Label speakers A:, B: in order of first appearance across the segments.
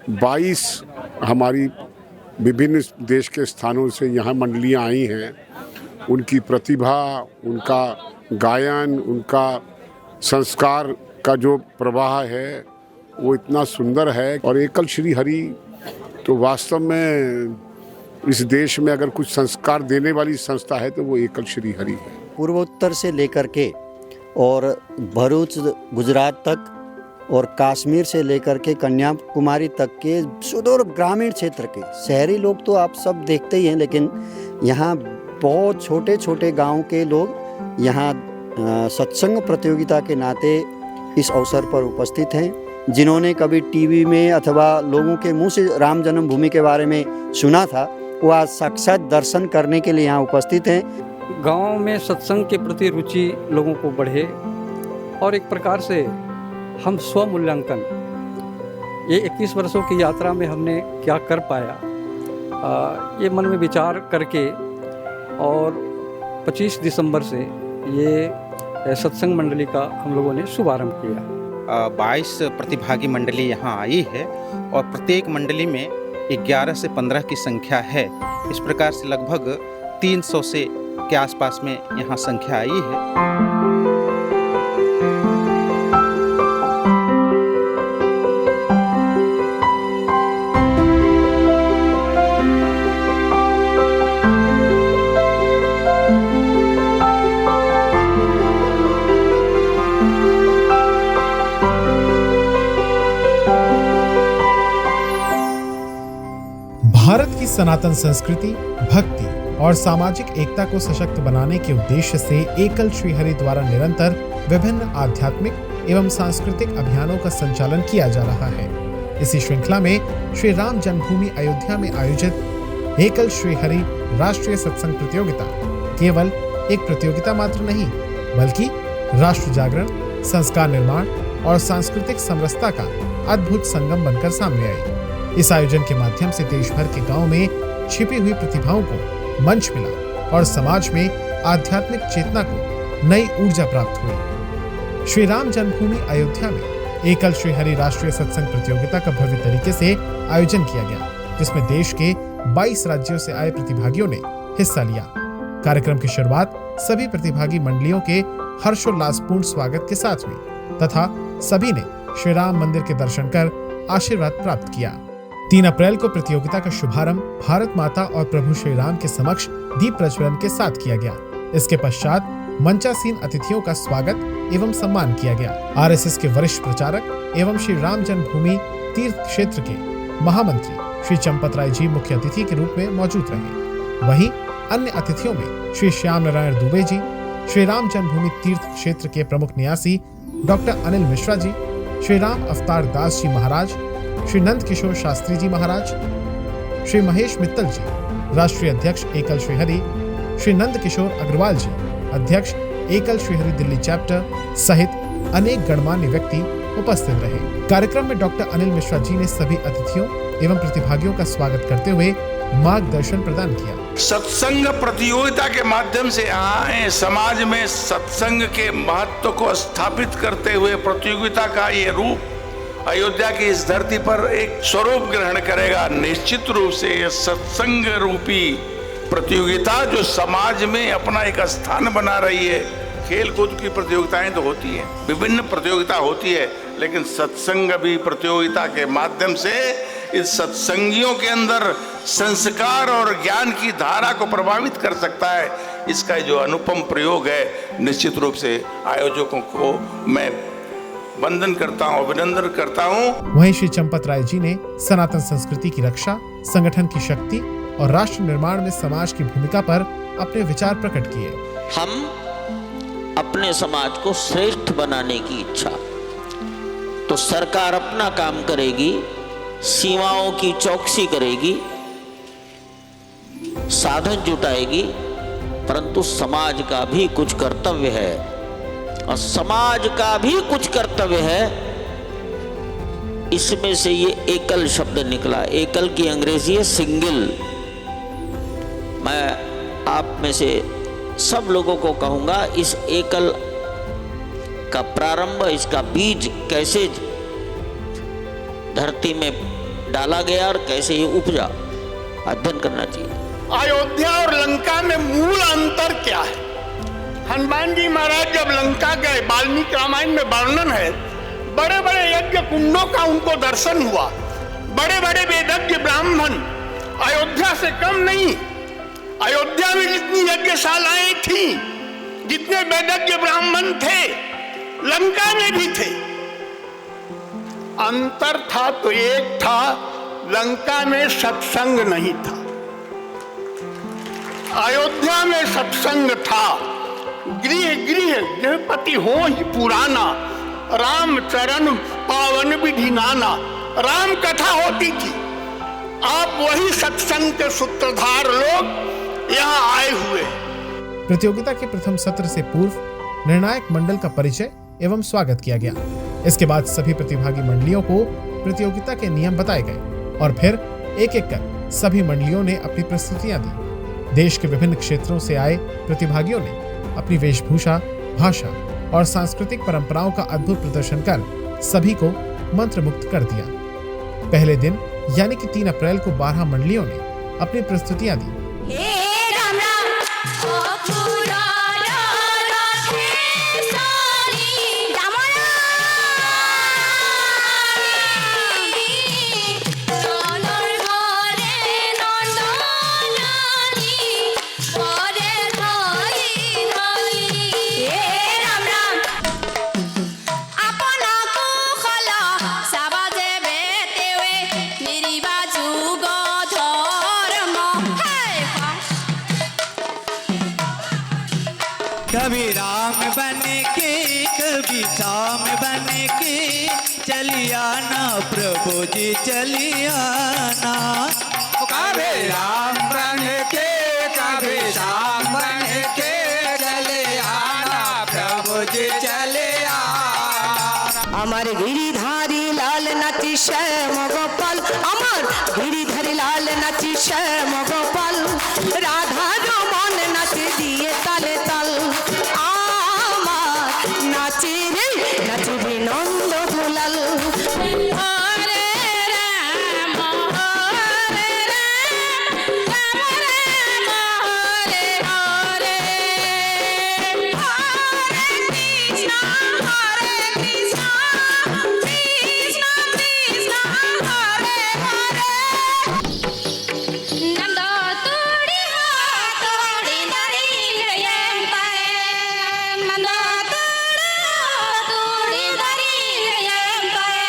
A: 22 हमारी विभिन्न देश के स्थानों से यहाँ मंडलियाँ आई हैं। उनकी प्रतिभा, उनका गायन, उनका संस्कार का जो प्रवाह है वो इतना सुंदर है। और एकल श्री हरि तो वास्तव में इस देश में अगर कुछ संस्कार देने वाली संस्था है तो वो एकल श्री हरि है।
B: पूर्वोत्तर से लेकर के और भरूच गुजरात तक और कश्मीर से लेकर के कन्याकुमारी तक के सुदूर ग्रामीण क्षेत्र के शहरी लोग तो आप सब देखते ही हैं, लेकिन यहाँ बहुत छोटे छोटे गांव के लोग यहाँ सत्संग प्रतियोगिता के नाते इस अवसर पर उपस्थित हैं। जिन्होंने कभी टीवी में अथवा लोगों के मुंह से राम जन्मभूमि के बारे में सुना था, वो आज साक्षात दर्शन करने के लिए यहाँ उपस्थित हैं।
C: गांव में सत्संग के प्रति रुचि लोगों को बढ़े और एक प्रकार से हम स्वमूल्यांकन, ये 21 वर्षों की यात्रा में हमने क्या कर पाया, ये मन में विचार करके और 25 दिसंबर से ये सत्संग मंडली का हम लोगों ने शुभारंभ किया।
D: 22 प्रतिभागी मंडली यहाँ आई है और प्रत्येक मंडली में 11 से 15 की संख्या है। इस प्रकार से लगभग 300 से के आसपास में यहाँ संख्या आई है।
E: भारत की सनातन संस्कृति, भक्ति और सामाजिक एकता को सशक्त बनाने के उद्देश्य से एकल श्री हरि द्वारा निरंतर विभिन्न आध्यात्मिक एवं सांस्कृतिक अभियानों का संचालन किया जा रहा है। इसी श्रृंखला में श्री राम जन्मभूमि अयोध्या में आयोजित एकल श्री हरि राष्ट्रीय सत्संग प्रतियोगिता केवल एक प्रतियोगिता मात्र नहीं, बल्कि राष्ट्र जागरण, संस्कार निर्माण और सांस्कृतिक समरसता का अद्भुत संगम बनकर सामने आई। इस आयोजन के माध्यम से देश भर के गांव में छिपी हुई प्रतिभाओं को मंच मिला और समाज में आध्यात्मिक चेतना को नई ऊर्जा प्राप्त हुई। श्री राम जन्मभूमि अयोध्या में एकल श्री हरि राष्ट्रीय सत्संग प्रतियोगिता का भव्य तरीके से आयोजन किया गया, जिसमें देश के 22 राज्यों से आए प्रतिभागियों ने हिस्सा लिया। कार्यक्रम की शुरुआत सभी प्रतिभागी मंडलियों के हर्षोल्लासपूर्ण स्वागत के साथ हुई तथा सभी ने श्री राम मंदिर के दर्शन कर आशीर्वाद प्राप्त किया। 3 अप्रैल को प्रतियोगिता का शुभारंभ भारत माता और प्रभु श्री राम के समक्ष दीप प्रज्वलन के साथ किया गया। इसके पश्चात मंचासीन अतिथियों का स्वागत एवं सम्मान किया गया। आरएसएस के वरिष्ठ प्रचारक एवं श्री राम जन्मभूमि तीर्थ क्षेत्र के महामंत्री श्री चंपत राय जी मुख्य अतिथि के रूप में मौजूद रहे। वहीं अन्य अतिथियों में श्री श्याम नारायण दुबे जी, श्री राम जन्मभूमि तीर्थ क्षेत्र के प्रमुख न्यासी डॉक्टर अनिल मिश्रा जी, श्री राम अवतार दास जी महाराज, श्री नंद किशोर शास्त्री जी महाराज, श्री महेश मित्तल जी, राष्ट्रीय अध्यक्ष एकल श्री हरि, श्री नंद किशोर अग्रवाल जी, अध्यक्ष एकल श्री हरि दिल्ली चैप्टर सहित अनेक गणमान्य व्यक्ति उपस्थित रहे। कार्यक्रम में डॉक्टर अनिल मिश्रा जी ने सभी अतिथियों एवं प्रतिभागियों का स्वागत करते हुए मार्गदर्शन प्रदान किया।
F: सत्संग प्रतियोगिता के माध्यम से आए समाज में सत्संग के महत्व को स्थापित करते हुए प्रतियोगिता का ये रूप अयोध्या की इस धरती पर एक स्वरूप ग्रहण करेगा। निश्चित रूप से ये सत्संग रूपी प्रतियोगिता जो समाज में अपना एक स्थान बना रही है। खेल कूद की प्रतियोगिताएं तो होती हैं, विभिन्न प्रतियोगिता होती है, लेकिन सत्संग भी प्रतियोगिता के माध्यम से इस सत्संगियों के अंदर संस्कार और ज्ञान की धारा को प्रभावित कर सकता है। इसका जो अनुपम प्रयोग है, निश्चित रूप से आयोजकों को मैं वंदन करता हूँ, अभिनंदन करता हूँ।
E: वहीं श्री चंपत राय जी ने सनातन संस्कृति की रक्षा, संगठन की शक्ति और राष्ट्र निर्माण में समाज की भूमिका पर अपने विचार प्रकट किए।
G: हम अपने समाज को श्रेष्ठ बनाने की इच्छा, तो सरकार अपना काम करेगी, सीमाओं की चौकसी करेगी, साधन जुटाएगी, परंतु समाज का भी कुछ कर्तव्य है और समाज का भी कुछ कर्तव्य है। इसमें से ये एकल शब्द निकला। एकल की अंग्रेजी है सिंगल। मैं आप में से सब लोगों को कहूंगा, इस एकल का प्रारंभ, इसका बीज कैसे धरती में डाला गया और कैसे ये उपजा, अध्ययन करना चाहिए।
H: अयोध्या और लंका में मूल अंतर क्या है? हनुमान जी महाराज जब लंका गए, वाल्मीकि रामायण में वर्णन है, बड़े बड़े यज्ञ कुंडों का उनको दर्शन हुआ, बड़े बड़े वेदज्ञ ब्राह्मण, अयोध्या से कम नहीं। अयोध्या में जितनी यज्ञशालाएं थी, जितने वेदज्ञ ब्राह्मण थे, लंका में भी थे। अंतर था तो एक था, लंका में सत्संग नहीं था, अयोध्या में सत्संग था। गृह गृह गृहपति हो ही पुराना, राम चरण पावन विधि नाना। राम कथा होती थी। आप वही सत्संग के सूत्रधार लोग यहाँ आए हुए।
E: प्रतियोगिता के प्रथम सत्र से पूर्व निर्णायक मंडल का परिचय एवं स्वागत किया गया। इसके बाद सभी प्रतिभागी मंडलियों को प्रतियोगिता के नियम बताए गए और फिर एक एक कर सभी मंडलियों ने अपनी प्रस्तुतियां दी। देश के विभिन्न क्षेत्रों से आए प्रतिभागियों ने अपनी वेशभूषा, भाषा और सांस्कृतिक परंपराओं का अद्भुत प्रदर्शन कर सभी को मंत्रमुग्ध कर दिया। पहले दिन यानी कि 3 अप्रैल को 12 मंडलियों ने अपनी प्रस्तुतियां दी।
I: कभी राम बने के कभी श्याम बने के, चलियाना प्रभु जी चलियाना। कभी राम बने के कभी श्याम बने के, चलियाना प्रभु जी चलियाना।
J: আমার গিরিধারী লাল নাচি শ্যাম গোপাল, আমার গিরিধারী লাল নাচি শ্যাম গোপাল, রাধা রমন নাচে দিয়ে তালে তাল, আমার নাচে রে নাচে রে নন্দ দুলাল। হরে রাম হরে রাম, রাম রাম হরে হরে, হরে কৃষ্ণ হরে কৃষ্ণ, কৃষ্ণ কৃষ্ণ হরে হরে। নন্দ তুড়ি তুড়ি দাঁড়িয়ে এম্পায়, নন্দ তুড়ি দাঁড়িয়ে এম্পায়।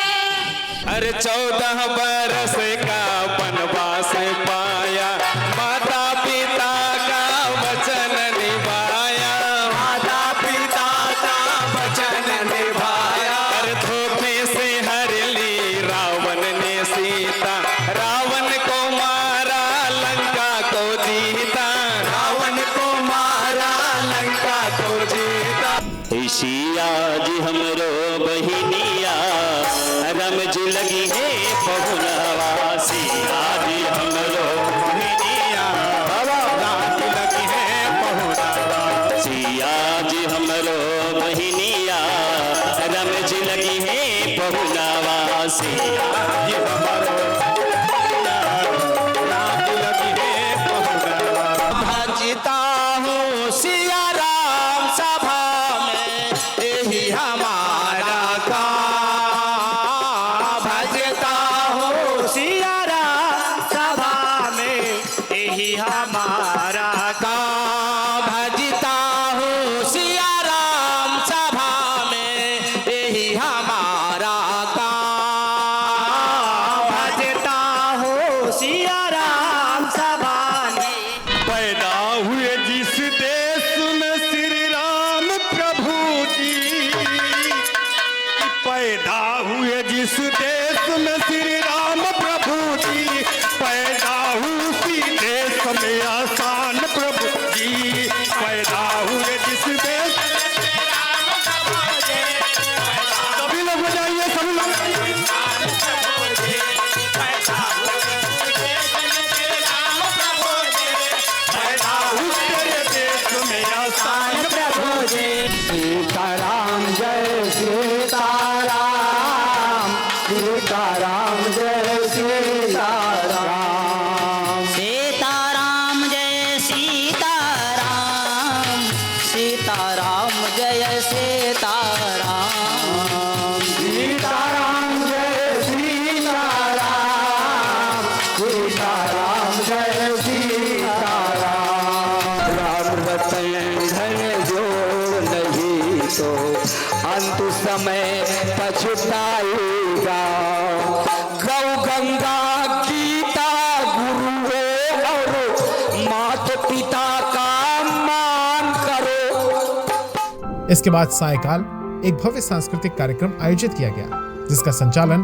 I: अरे 14 बरस का वनवास पाया, माता पिता का वचन निभाया, माता पिता का वचन निभाया। अरे धोखे से हर ली रावण ने सीता, रावण को मारा लंका को जीता, रावण को मारा लंका को जीता।
G: सिया जी हमरो बहिनिया, रमज लगी है पहुनवा। सिया जी हमरो बहिनिया,
I: राम लगी है पहुनवा।
G: सिया जी हमरो बहिनिया, रमज लगी है पहुनवा। सिया
I: ये हमारो राम लगी है पहुनवा। भजता हूँ सिया राम सभा में, यही हमारा काम। भजता हूँ सिया राम सभा में, यही हमारा काम। भजता हूँ सिया राम सभा में, यही हमारा काम। अंत समय पछताएगा। गौ गंगा गीता गुरुओं और माता पिता का मान करो।
E: इसके बाद सायकाल एक भव्य सांस्कृतिक कार्यक्रम आयोजित किया गया, जिसका संचालन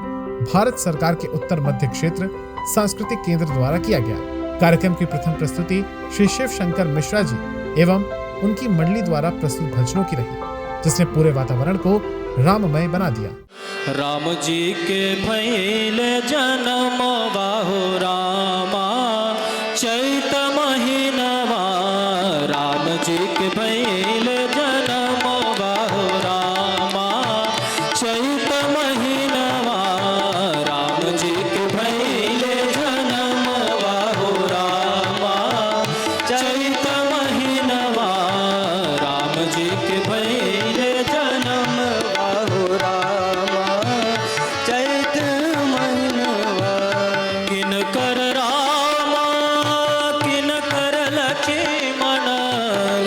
E: भारत सरकार के उत्तर मध्य क्षेत्र सांस्कृतिक केंद्र द्वारा किया गया। कार्यक्रम की प्रथम प्रस्तुति श्री शिव शंकर मिश्रा जी एवं उनकी मंडली द्वारा प्रस्तुत भजनों की रही, जिसने पूरे वातावरण को राममय बना दिया।
K: राम जी के भइले जन्म बाहो रामा चैत महीनवा। राम जी के भइले जन्म बाहो रामा चैत महीनवा। राम जी के भइले जन्म बाहो रामा चैत महीनवा। राम जी के भइले जन्म बाहो रामा चैत महीनवा। किन कर रामा किन कर लक्ष्मण।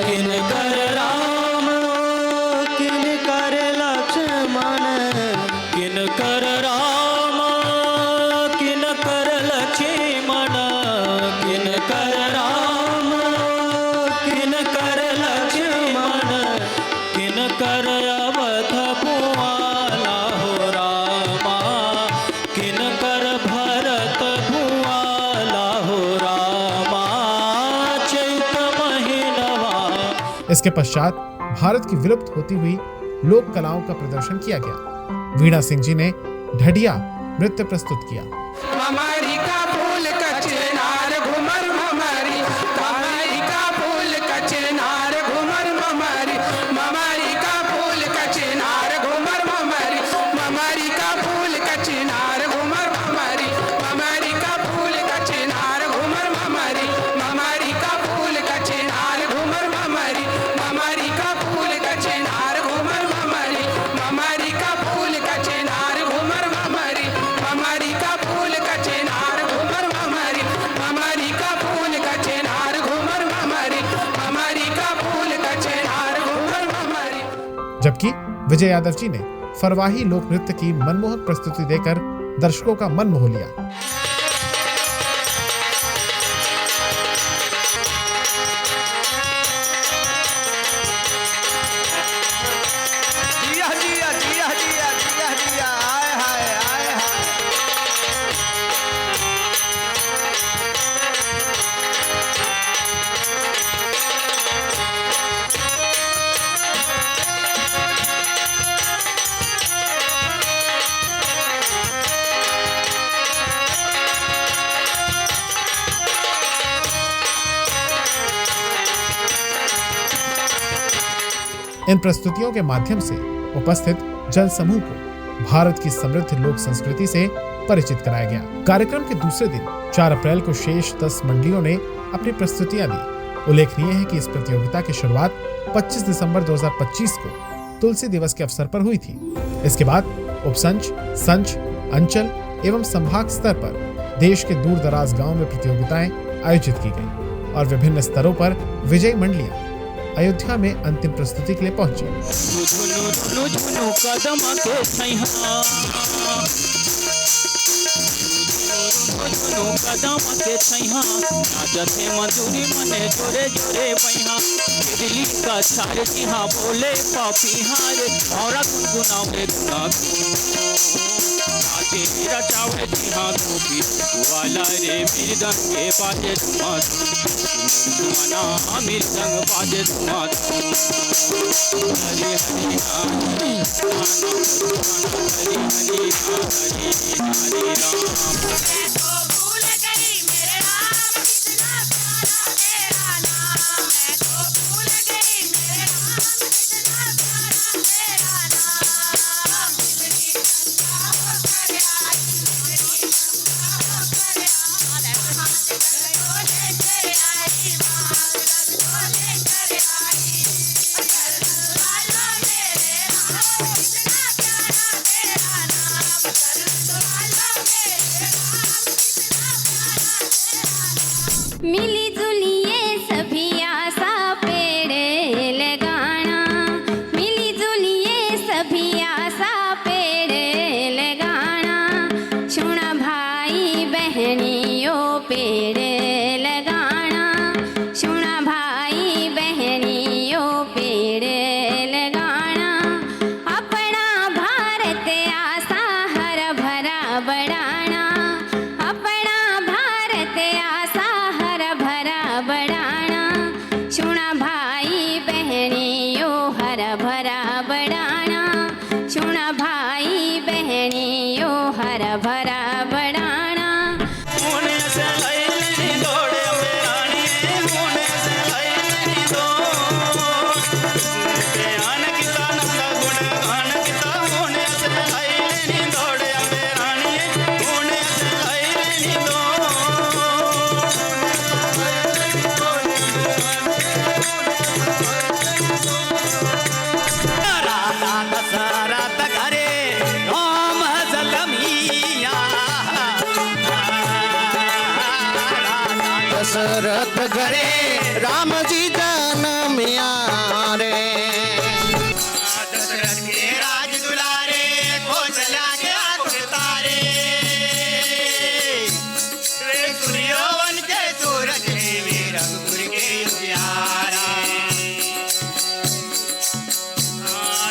K: किन कर राम किन कर लक्ष्मण। किन कर राम किन कर लक्ष्मण। किन कर राम किन कर लक्ष्मण। किन कर अवध भुआला हो रामा। किन कर भरत भुआला हो रामा चैत महीनवा।
E: इसके पश्चात भारत की विलुप्त होती हुई लोक कलाओं का प्रदर्शन किया गया। वीणा सिंह जी ने ढडिया नृत्य प्रस्तुत किया।
I: ममरी का फूल कचनार घुमर ममरी। ममरी का फूल कचनार घुमर ममरी। ममरी का फूल कचनार घुमर ममरी। ममरी का फूल कचनार घुमर ममरी। ममरी का फूल कचनार घुमर ममरी। ममरी का फूल कचनार घुमर ममरी। ममरी का फूल कचनार घुमर ममरी। ममरी का फूल कचनार घुमर ममरी। ममरी का फूल कचनार घुमर ममरी। ममरी का फूल कचनार घुमर ममरी। ममरी का फूल कचनार घुमर ममरी।
E: जबकि विजय यादव जी ने फरवाही लोक नृत्य की मनमोहक प्रस्तुति देकर दर्शकों का मन मोह लिया।
I: जिया जिया जिया जिया जिया जिया आय हाय आय हाय।
E: इन प्रस्तुतियों के माध्यम से उपस्थित जन समूह को भारत की समृद्ध लोक संस्कृति से परिचित कराया गया। कार्यक्रम के दूसरे दिन 4 अप्रैल को शेष 10 मंडलियों ने अपनी प्रस्तुतियां दी। उल्लेखनीय है कि इस प्रतियोगिता की शुरुआत 25 दिसंबर 2025 को तुलसी दिवस के अवसर पर हुई थी। इसके बाद उपसंच, संच, अंचल एवं संभाग स्तर पर देश के दूर दराज गाँव में प्रतियोगिताएं आयोजित की गयी और विभिन्न स्तरों पर विजयी मंडलियां अयोध्या में अंतिम प्रस्तुति के लिए पहुंची।
K: कदम के छैहा कदम के छैहा जथे मजूरी मने जोरे जोरे बैहा। दिल्ली का छार जिहा बोले पपिहार और गुनगुनावे गुना राजे रचावे जिहा धोबी वाला रे मृदंग के बाजे धुमा धुमाना अमीर संग बाजे धुमा। हरे हरे हरे हरे राम।
L: मिली जुलिए सभी आशा पेड़ लगाना। मिली जुलिए सभी आशा पेड़ लगाना, सुना भाई बहनियों पेड़ लगाना, सुना भाई बहनियों पेड़ लगाना। अपना भारत आशा हरा भरा बढ़ाना, अपना भारत आशा हरा भरा बढ़ाना, सुना भाई बहनियों हरा भरा बढ़ाना, सुना भाई बहनियों हरा भरा बढ़ाना।
K: होने से लैली दौड़े मेरानी, होने से लैली दौड़, बयान किता नंदा गुण गान किता, होने से लैली दौड़े मेरानी, होने से लैली दौड़। राधा दशरथ घरे राम जलमिया,
H: दशरथ घरे राम जी जनमिया रे।
K: दशरथ के राज दुलारे, कौशल्या के आकुल तारे, सूर्यवन के सूरज देवी रघुपुर के उजियारा।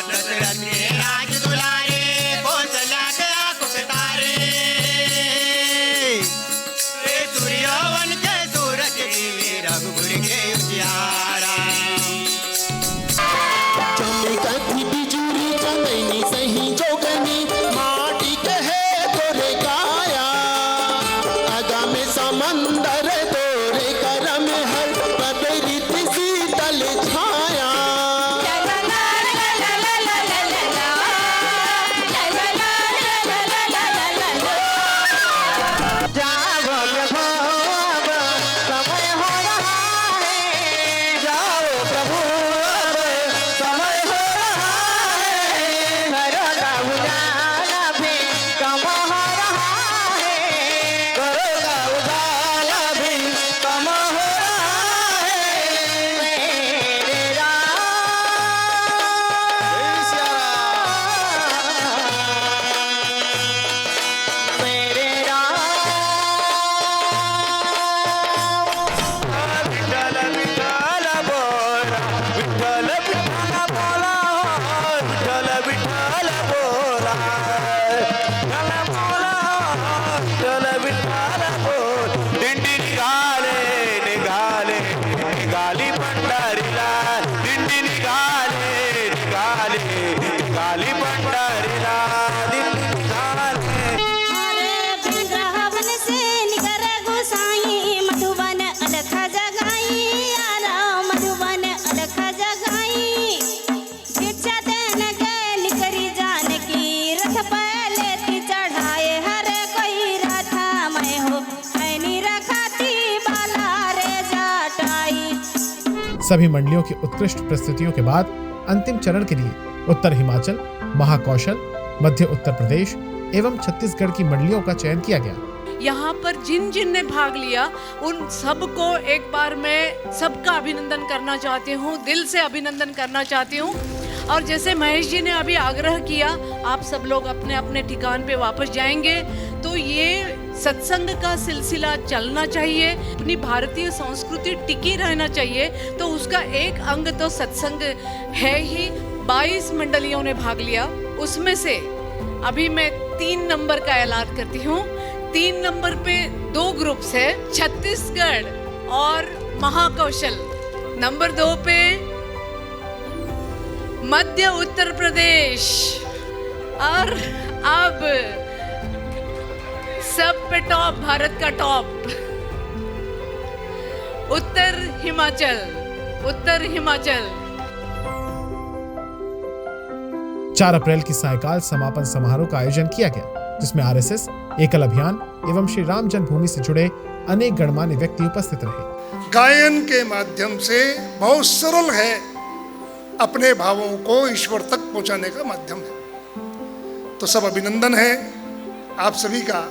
K: दशरथ के राज दुलारे, कौशल्या के आकुल तारे, सूर्यवन के सूरज देवी रघुपुर के उजियारा।
H: चमकती बिजुली चंदनी सही जोगनी, माटी कहे तोरे काया, आगा में समंदर तोरे करम हर पदरित शीतल छाया। जाओ प्रभु अब समय हो रहा है, जाओ प्रभु अब समय हो रहा है, घरों का उजाला भी कम हो रहा है, घरों का उजाला भी कम हो रहा है। मेरे मेरे
K: विठ्ठल विठ्ठल बोला, विठ्ठल विठ्ठल बोला, विठ्ठल विठ्ठल बोला, विठ्ठल विठ्ठल बोल। दिंडी निघाले निघाले निघाली पंढरीला, दिंडी निघाले निघाले निघाली पंढरीला, दिंडी निघाले।
L: अरे वृंदावन से निकर गोसाई, मधुबन अलख जगाई, आरा मधुबन अलख जगाई। भिक्षा देन के निकरी जानकी, रथ पहले ती चढ़ाए हर कोई रथा मैं हो, ऐनी रखाती बाला रे जटाई।
E: सभी मंडलियों की उत्कृष्ट प्रस्तुतियों के बाद अंतिम चरण के लिए उत्तर हिमाचल, महाकौशल, मध्य उत्तर प्रदेश एवं छत्तीसगढ़ की मंडलियों का चयन किया गया।
M: यहाँ पर जिन जिन ने भाग लिया उन सबको एक बार मैं सबका अभिनंदन करना चाहती हूँ, दिल से अभिनंदन करना चाहती हूँ। और जैसे महेश जी ने अभी आग्रह किया, आप सब लोग अपने अपने ठिकान पे वापस जाएंगे, तो ये सत्संग का सिलसिला चलना चाहिए, अपनी भारतीय संस्कृति टिकी रहना चाहिए, तो उसका एक अंग तो सत्संग है ही। 22 मंडलियों ने भाग लिया, उसमें से अभी मैं 3 नंबर का ऐलान करती हूँ। 3 नंबर पे 2 ग्रुप्स है, छत्तीसगढ़ और महाकौशल। नंबर 2 पे मध्य उत्तर प्रदेश, और अब सब पे टॉप, भारत का टॉप, उत्तर हिमाचल। उत्तर हिमाचल
E: 4 अप्रैल की सायकाल समापन समारोह का आयोजन किया गया, जिसमें आरएसएस, एकल अभियान एवं श्री राम जन्मभूमि से जुड़े अनेक गणमान्य व्यक्ति उपस्थित रहे।
N: गायन के माध्यम से बहुत सरल है, अपने भावों को ईश्वर तक पहुंचाने का माध्यम है। तो सब अभिनंदन है आप सभी का।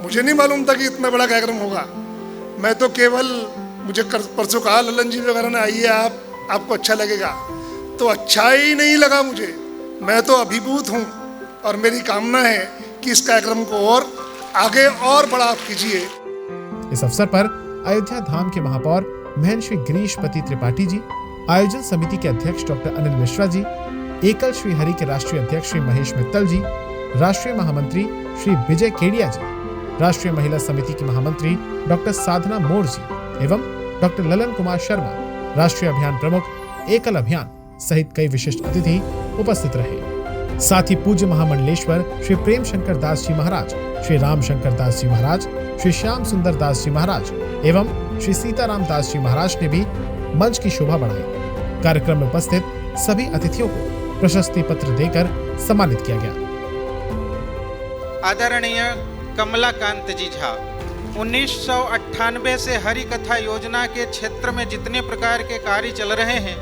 N: मुझे नहीं मालूम था कि इतना बड़ा कार्यक्रम होगा। मैं तो केवल, मुझे परसों कहा ललन जी वगैरह ने आइए आपको अच्छा लगेगा, तो अच्छा ही नहीं लगा मुझे। मैं तो अभिभूत हूँ और मेरी कामना है कि इस कार्यक्रम को और आगे और बड़ा आप कीजिए।
E: इस अवसर पर अयोध्या धाम के महापौर महर्षि गिरीशपति त्रिपाठी जी, आयोजन समिति के अध्यक्ष डॉक्टर अनिल मिश्रा जी, एकल श्री हरि के राष्ट्रीय अध्यक्ष श्री महेश मित्तल जी, राष्ट्रीय महामंत्री श्री विजय केडिया जी, राष्ट्रीय महिला समिति की महामंत्री डॉक्टर साधना मोर जी एवं डॉक्टर ललन कुमार शर्मा, राष्ट्रीय अभियान प्रमुख एकल अभियान सहित कई विशिष्ट अतिथि उपस्थित रहे। साथ ही पूज्य महामंडलेश्वर श्री प्रेम शंकर दास जी महाराज, श्री राम शंकर दास जी महाराज, श्री श्याम सुंदर दास जी महाराज एवं श्री सीताराम दास जी महाराज ने भी मंच की शोभा बढ़ाई। कार्यक्रम में उपस्थित सभी अतिथियों को प्रशस्ति पत्र देकर सम्मानित किया गया।
D: आदरणीय कमलाकांत जी झा 1998 से हरि कथा योजना के क्षेत्र में जितने प्रकार के कार्य चल रहे हैं,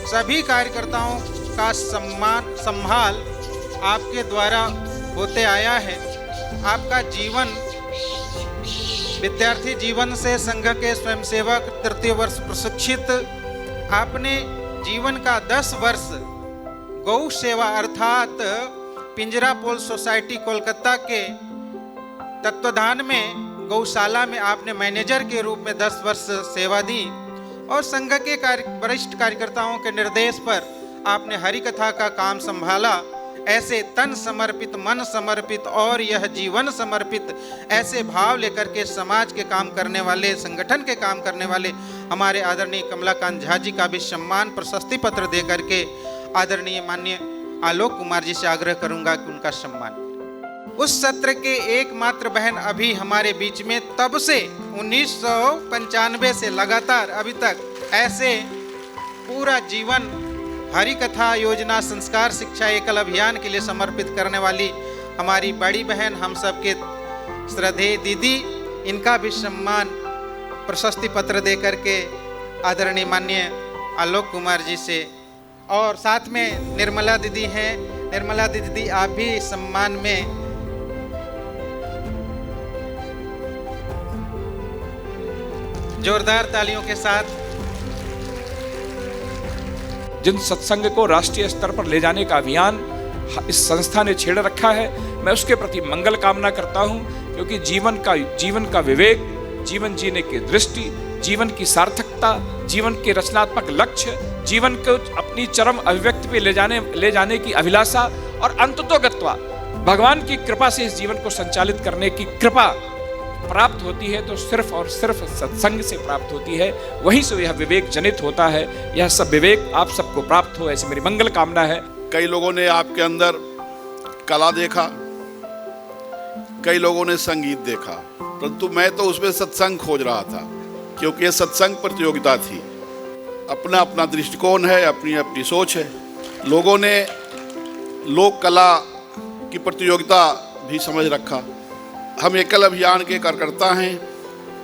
D: सभी कार्यकर्ताओं का संभाल आपके द्वारा होते आया है। आपका जीवन विद्यार्थी जीवन से संघ के स्वयंसेवक, तृतीय वर्ष प्रशिक्षित, आपने जीवन का 10 वर्ष गौ सेवा अर्थात पिंजरापोल सोसाइटी कोलकाता के तत्वाधान में गौशाला में आपने मैनेजर के रूप में 10 वर्ष सेवा दी और संघ के वरिष्ठ कार्यकर्ताओं के निर्देश पर आपने हरि कथा का काम संभाला। ऐसे तन समर्पित, मन समर्पित और यह जीवन समर्पित ऐसे भाव लेकर के समाज के काम करने वाले, संगठन के काम करने वाले हमारे आदरणीय कमलाकांत झा जी का भी सम्मान प्रशस्ति पत्र दे करके आदरणीय माननीय आलोक कुमार जी से आग्रह करूंगा कि उनका सम्मान। उस सत्र के एकमात्र बहन अभी हमारे बीच में, तब से 1995 से लगातार अभी तक ऐसे पूरा जीवन हरि कथा योजना, संस्कार शिक्षा एकल अभियान के लिए समर्पित करने वाली हमारी बड़ी बहन, हम सबके श्रद्धेय दीदी, इनका भी सम्मान प्रशस्ति पत्र दे करके आदरणीय माननीय आलोक कुमार जी से, और साथ में निर्मला दीदी हैं। निर्मला दीदी आप भी सम्मान में जोरदार तालियों के साथ।
O: जिन सत्संग को राष्ट्रीय स्तर पर ले जाने का अभियान इस संस्था ने छेड़ रखा है, मैं उसके प्रति मंगल कामना करता हूं, क्योंकि जीवन का विवेक, जीवन जीने की दृष्टि, जीवन की सार्थकता, जीवन के रचनात्मक लक्ष्य, जीवन को अपनी चरम अभिव्यक्ति पे ले जाने की अभिलाषा और अंततोगत्वा भगवान की कृपा से इस जीवन को संचालित करने की कृपा प्राप्त होती है तो सिर्फ और सिर्फ सत्संग से प्राप्त होती है। वहीं से यह विवेक जनित होता है। यह सब विवेक आप सबको प्राप्त हो, ऐसी मेरी मंगल कामना है।
P: कई लोगों ने आपके अंदर कला देखा, कई लोगों ने संगीत देखा, परंतु मैं तो उसमें सत्संग खोज रहा था, क्योंकि यह सत्संग प्रतियोगिता थी। अपना अपना दृष्टिकोण है, अपनी अपनी सोच है। लोगों ने लोक कला की प्रतियोगिता भी समझ रखा। हम एकल अभियान के कार्यकर्ता हैं।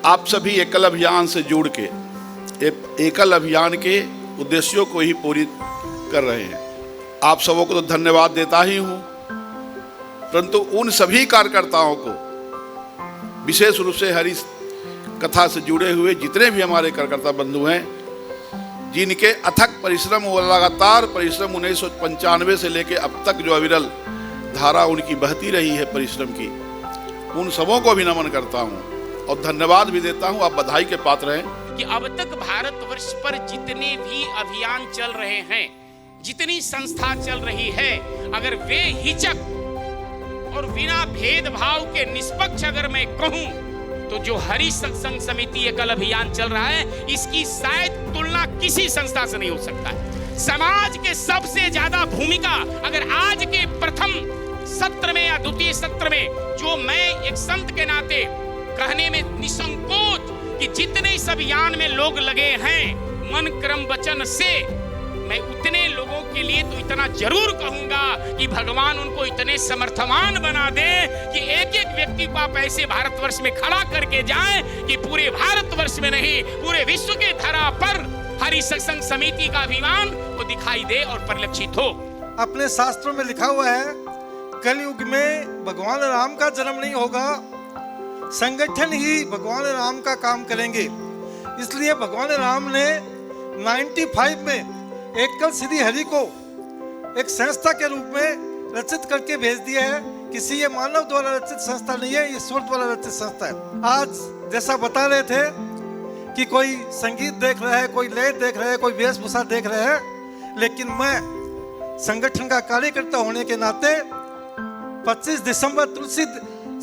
P: आप सभी एकल अभियान से जुड़ के एकल अभियान के उद्देश्यों को ही पूरी कर रहे हैं। आप सबों को तो धन्यवाद देता ही हूँ, परंतु उन सभी कार्यकर्ताओं को विशेष रूप से हरि कथा से जुड़े हुए जितने भी हमारे कार्यकर्ता बंधु हैं, जिनके अथक परिश्रम और लगातार परिश्रम 1995 से लेकर अब तक जो अविरल धारा उनकी बहती रही है परिश्रम की, उन सबों को भी नमन करता हूँ और धन्यवाद भी देता हूँ। आप बधाई के पात्र हैं
Q: कि अब तक भारतवर्ष पर जितने भी अभियान चल रहे हैं, जितनी संस्था चल रही है, अगर वे हिचक और बिना भेदभाव के निष्पक्ष अगर मैं कहूं तो जो हरि सत्संग समिति एकल अभियान चल रहा है, इसकी शायद तुलना किसी संस्था से नहीं हो सकता है। समाज के सबसे ज्यादा भूमिका अगर आज के प्रथम सत्र में या द्वितीय सत्र में, जो मैं एक संत के नाते कहने में निसंकोच कि जितने इस अभियान में लोग लगे हैं मन क्रम वचन से, मैं उतने लोगों के लिए तो इतना जरूर कहूंगा कि भगवान उनको इतने समर्थवान बना दे कि एक एक व्यक्ति को आप ऐसे भारतवर्ष में खड़ा करके जाएं कि पूरे भारतवर्ष में नहीं, पूरे विश्व के धरा पर हरि सत्संग समिति का अभियान वो दिखाई दे और परिलक्षित हो।
R: अपने शास्त्रों में लिखा हुआ है, कलयुग में भगवान राम का जन्म नहीं होगा, संगठन ही भगवान राम का काम करेंगे। इसलिए भगवान राम ने 95 में एकल श्री हरि को एक संस्था के रूप में रचित करके भेज दिया है। किसी ये मानव द्वारा रचित संस्था नहीं है, ईश्वर द्वारा रचित संस्था है। आज जैसा बता रहे थे कि कोई संगीत देख रहा है, कोई लय देख रहा है, कोई वेशभूषा देख रहा है, लेकिन मैं संगठन का कार्यकर्ता होने के नाते 25 दिसंबर तुलसी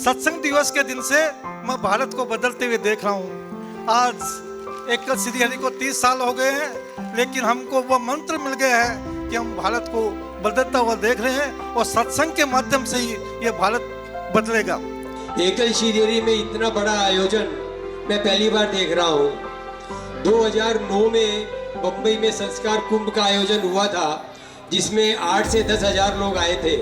R: सत्संग दिवस के दिन से मैं भारत को बदलते हुए देख रहा हूँ। आज एक श्री हरि को 30 साल हो गए हैं, लेकिन हमको वह मंत्र मिल गया है कि हम भारत को बदलता हुआ देख रहे हैं और सत्संग के माध्यम से ही ये भारत बदलेगा।
S: एकल श्री हरि में इतना बड़ा आयोजन मैं पहली बार देख रहा हूँ। 2009 में बम्बई में संस्कार कुंभ का आयोजन हुआ था, जिसमें 8 से 10 हजार लोग आए थे।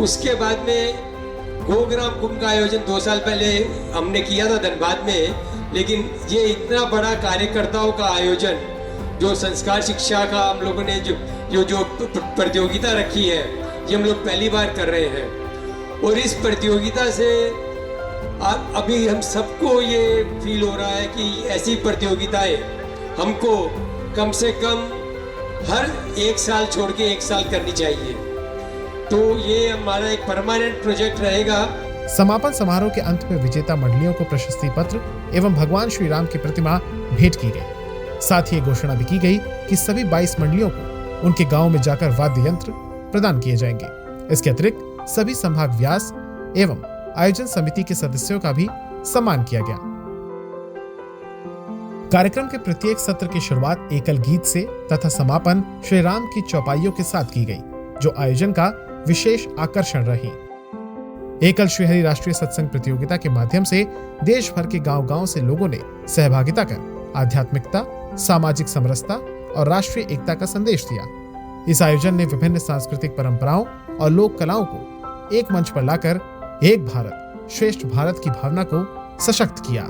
S: उसके बाद में गोग्राम कुंभ का आयोजन 2 साल पहले हमने किया था धनबाद में, लेकिन ये इतना बड़ा कार्यकर्ताओं का आयोजन जो संस्कार शिक्षा का हम लोगों ने जो प्रतियोगिता रखी है, ये हम लोग पहली बार कर रहे हैं। और इस प्रतियोगिता से अभी हम सबको ये फील हो रहा है कि ऐसी प्रतियोगिताएं हमको कम से कम हर 1 साल छोड़ के 1 साल करनी चाहिए। तो ये हमारा एक परमानेंट प्रोजेक्ट रहेगा।
E: समापन समारोह के अंत में विजेता मंडलियों को प्रशस्ति पत्र एवं भगवान श्री राम की प्रतिमा भेंट की गई। साथ ही घोषणा भी की गई कि सभी 22 मंडलियों को उनके गांव में जाकर वाद्य यंत्र प्रदान किए जाएंगे। इसके अतिरिक्त सभी संभाग व्यास एवं आयोजन समिति के सदस्यों का भी सम्मान किया गया। कार्यक्रम के प्रत्येक सत्र की शुरुआत एकल गीत से तथा समापन श्री राम की चौपाइयों के साथ की गई, जो आयोजन का विशेष आकर्षण रही। एकल श्री हरि राष्ट्रीय सत्संग प्रतियोगिता के माध्यम से देश भर के गांव-गांव से लोगों ने सहभागिता कर आध्यात्मिकता, सामाजिक समरसता और राष्ट्रीय एकता का संदेश दिया। इस आयोजन ने विभिन्न सांस्कृतिक परंपराओं और लोक कलाओं को एक मंच पर लाकर एक भारत श्रेष्ठ भारत की भावना को सशक्त किया।